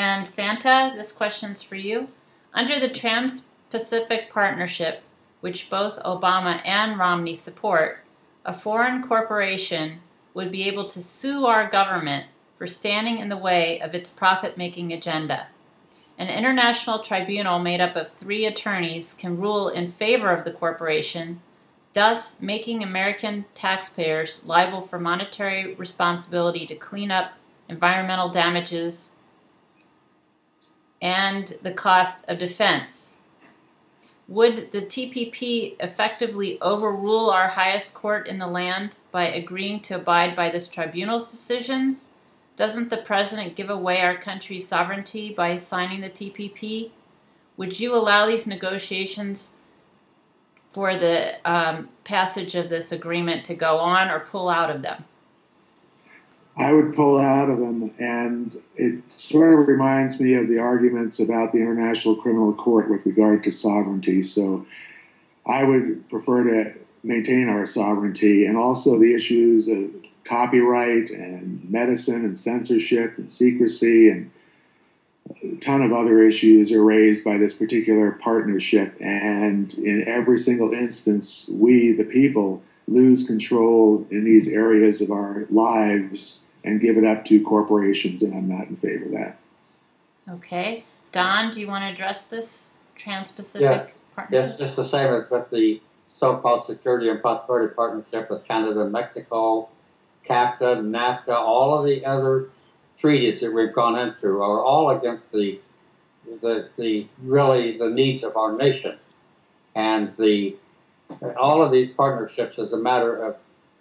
And Santa, this question's for you. Under the Trans-Pacific Partnership, which both Obama and Romney support, a foreign corporation would be able to sue our government for standing in the way of its profit-making agenda. An international tribunal made up of 3 attorneys can rule in favor of the corporation, thus making American taxpayers liable for monetary responsibility to clean up environmental damages and the cost of defense. Would the TPP effectively overrule our highest court in the land by agreeing to abide by this tribunal's decisions? Doesn't the president give away our country's sovereignty by signing the TPP? Would you allow these negotiations for the passage of this agreement to go on or pull out of them? I would pull out of them, and it sort of reminds me of the arguments about the International Criminal Court with regard to sovereignty. So I would prefer to maintain our sovereignty, and also the issues of copyright and medicine and censorship and secrecy and a ton of other issues are raised by this particular partnership. And in every single instance, we, the people, lose control in these areas of our lives and give it up to corporations, and I'm not in favor of that. Okay. Don, do you want to address this Trans-Pacific Partnership? Yes, just the same as with the so-called Security and Prosperity Partnership with Canada and Mexico, CAFTA, NAFTA, all of the other treaties that we've gone into are all against the needs of our nation. And all of these partnerships is a matter of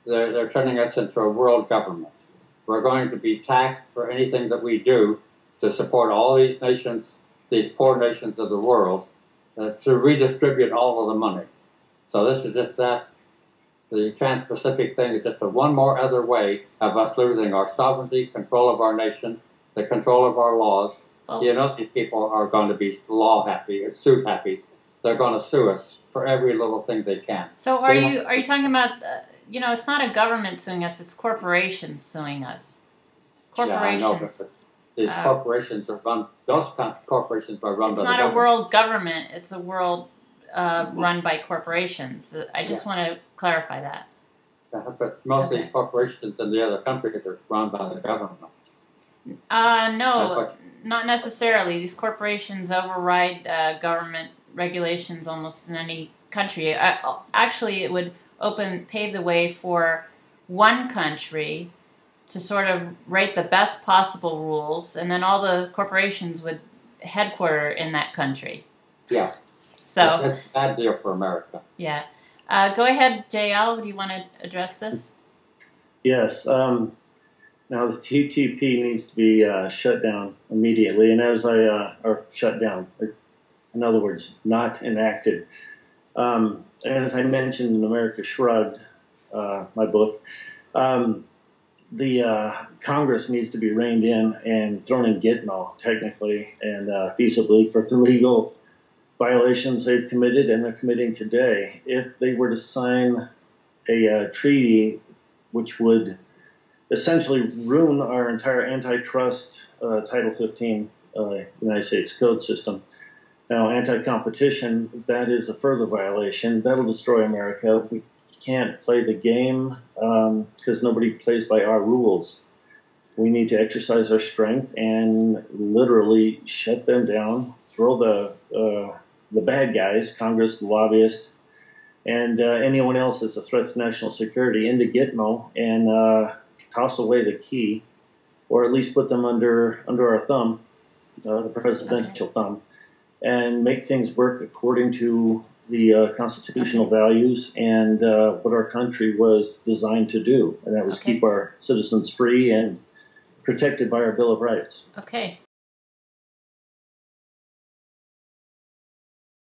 they're turning us into a world government. We're going to be taxed for anything that we do to support all these nations, these poor nations of the world, to redistribute all of the money. So this is just that. The Trans-Pacific thing is just one more other way of us losing our sovereignty, control of our nation, the control of our laws. Well, you know, these people are going to be law happy, or sue happy. They're going to sue us for every little thing they can. So are you talking about, you know, it's not a government suing us, it's corporations suing us. Corporations. Yeah, I know, but these corporations are run, those kind of corporations are run by the government. It's not a world government, it's a world run by corporations. I just want to clarify that. Yeah, but most of these corporations in the other countries are run by the government. No, not necessarily. These corporations override government regulations almost in any country. Actually, it would pave the way for one country to sort of write the best possible rules, and then all the corporations would headquarter in that country. Yeah. So it's a bad deal for America. Yeah. Go ahead, JL. Do you want to address this? Yes. Now the TTP needs to be shut down immediately, and or shut down. In other words, not enacted. As I mentioned in America Shrugged, my book, the Congress needs to be reined in and thrown in Gitmo, technically and feasibly, for the legal violations they've committed and they're committing today. If they were to sign a treaty which would essentially ruin our entire antitrust Title 15 United States Code system. Now, anti-competition, that is a further violation. That'll destroy America. We can't play the game because nobody plays by our rules. We need to exercise our strength and literally shut them down, throw the bad guys, Congress, the lobbyists, and anyone else that's a threat to national security into Gitmo and toss away the key, or at least put them under our thumb, the presidential thumb, and make things work according to the constitutional values and what our country was designed to do, and that was keep our citizens free and protected by our Bill of Rights. Okay.